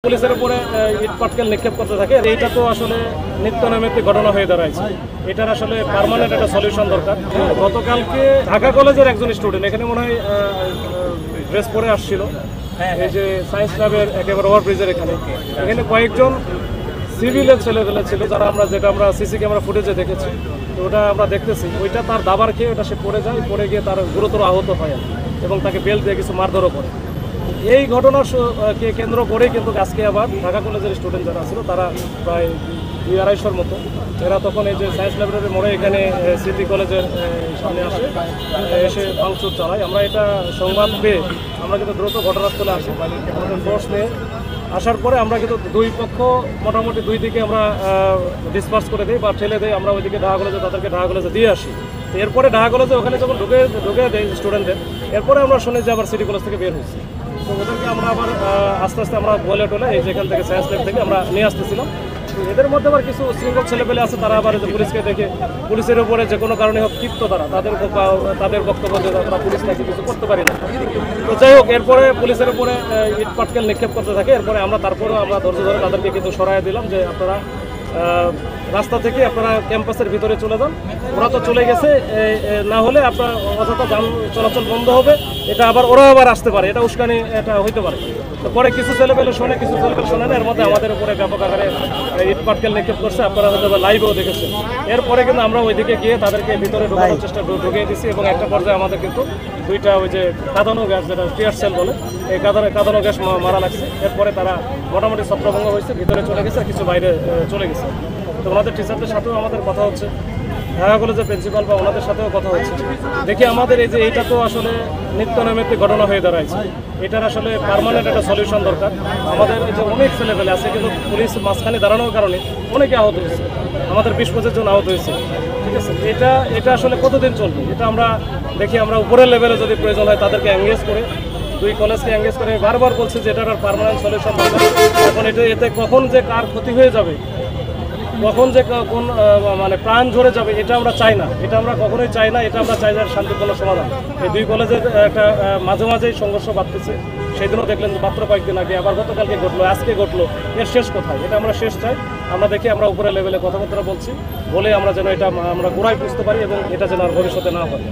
পুলিশের উপরে ইট পাটকেল নিক্ষেপ করতে থাকে। এইটা তো আসলে নিত্য নৈমিত্তিক ঘটনা হয়ে দাঁড়াইছে। এটার আসলে পার্মানেন্ট একটা সলিউশন দরকার। গতকালকে ঢাকা কলেজের একজন স্টুডেন্ট এখানে মনে হয় ড্রেস পরে আসছিল, এই যে সায়েন্স ল্যাবের একেবারে ওভারব্রিজের এখানে কয়েকজন সিভিলের ছেলেপেলে ছিল, যারা আমরা সিসি ক্যামেরা ফুটেজে দেখেছি। তো ওটা আমরা দেখতেছি, ওইটা তার দাবার খেয়ে ওটা সে পড়ে যায়, পড়ে গিয়ে তার গুরুতর আহত হয় এবং তাকে বেল্ট দিয়ে কিছু মারধরও করে। এই ঘটনাকে কেন্দ্র করেই কিন্তু আজকে আবার ঢাকা কলেজের স্টুডেন্ট যারা ছিল তারা প্রায় 200-250-র মতো, এরা তখন এই যে সায়েন্স ল্যাবরেটরি মোড়ে এখানে সিটি কলেজের সামনে এসে ভাঙচুর চালায়। আমরা এটা সংবাদ পেয়ে আমরা কিন্তু দ্রুত ঘটনাস্থলে আসি, আমাদের ফোর্স নিয়ে আসার পরে আমরা কিন্তু দুই পক্ষ মোটামুটি দুই দিকে আমরা ডিসপার্স করে দিই বা ঠেলে দিই। আমরা ওইদিকে ঢাকা কলেজে তাদেরকে ঢাকা কলেজে দিয়ে আসি। এরপরে ঢাকা কলেজে ওখানে যখন ঢুকে দেয় স্টুডেন্টদের, এরপরে আমরা শুনি যে আবার সিটি কলেজ থেকে বের হয়েছি। তো ওদেরকে আমরা আবার আস্তে আস্তে আমরা বলে টোলে এই যেখান থেকে সায়েন্স ল্যাব থেকে আমরা নিয়ে আসতেছিলাম। এদের মধ্যে আবার কিছু শৃঙ্খল ছেলেপেলে আছে, তারা আবার পুলিশকে দেখে পুলিশের উপরে যে কোনো কারণে হোক ক্ষিপ্ত, তাদের বক্তব্য যে তারা পুলিশ নাকি কিছু করতে পারি না। তো যাই হোক, এরপরে পুলিশের উপরে ইট পাটকেল নিক্ষেপ করতে থাকে। এরপরে আমরা ধৈর্য ধরে তাদেরকে কিন্তু সরাই দিলাম যে আপনারা রাস্তা থেকে আপনারা ক্যাম্পাসের ভিতরে চলে যান। ওরা তো চলে গেছে, না হলে আপনার অযথা যান চলাচল বন্ধ হবে, এটা ওরা আবার আসতে পারে, এটা উস্কানি এটা হইতে পারে। তো পরে কিছু ছেলেপেলে শোনে, কিছু ছেলেপেলে শোনে না, এর মধ্যে আমাদের উপরে ব্যাপক আকারে ইট পাটকেল নিক্ষেপ করছে। আপনারা হয়তো লাইভেও দেখেছেন। এরপরে কিন্তু আমরা ওইদিকে গিয়ে তাদেরকে ভিতরে ঢোকানোর চেষ্টা ঢুকিয়ে দিচ্ছি এবং একটা পর্যায়ে আমাদের কিন্তু দুইটা ওই যে কাঁদানো গ্যাস, যেটা টিয়ার সেল বলে, এই কাঁদানো গ্যাস মারা লাগছে। এরপরে তারা মোটামুটি ছত্রভঙ্গ হয়েছে, ভিতরে চলে গেছে, কিছু বাইরে চলে গেছে। তো ওনাদের টিচারদের সাথেও আমাদের কথা হচ্ছে, ঢাকা কলেজের প্রিন্সিপাল বা ওনাদের সাথেও কথা হচ্ছে। দেখি আমাদের এই যে এইটা তো আসলে নিত্য নৈমিত্তিক ঘটনা হয়ে দাঁড়াইছে। এটার আসলে পার্মানেন্ট একটা সলিউশন দরকার। আমাদের এই যে অনেক ছেলেপেলে আছে, কিন্তু পুলিশ মাঝখানে দাঁড়ানোর কারণে অনেকে আহত হয়েছে, আমাদের 20-25 জন আহত হয়েছে। ঠিক আছে, এটা আসলে কতদিন চলবে? এটা আমরা দেখি, আমরা উপরের লেভেলে যদি প্রয়োজন হয় তাদেরকে এঙ্গেজ করে, দুই কলেজকে এঙ্গেজ করে বারবার বলছি যে এটার পার্মানেন্ট সলিউশন দরকার। এখন এতে কখন যে কার ক্ষতি হয়ে যাবে, কখন যে কোন মানে প্রাণ ঝরে যাবে, এটা আমরা চাই না, এটা আমরা কখনোই চাই না। এটা আমরা চাই যে শান্তিপূর্ণ সমাধান। এই দুই কলেজের একটা মাঝে মাঝেই সংঘর্ষ বাড়তেছে। সেই দিনও দেখলেন মাত্র কয়েকদিন আগে, আবার গতকালকে ঘটলো, আজকে ঘটলো। এর শেষ কোথায়? এটা আমরা শেষ চাই। আমরা দেখি আমরা উপরে লেভেলে কথাবার্তা বলছি, বলে আমরা যেন এটা আমরা গোড়ায় বুঝতে পারি এবং এটা যেন আর ভবিষ্যতে না হয়।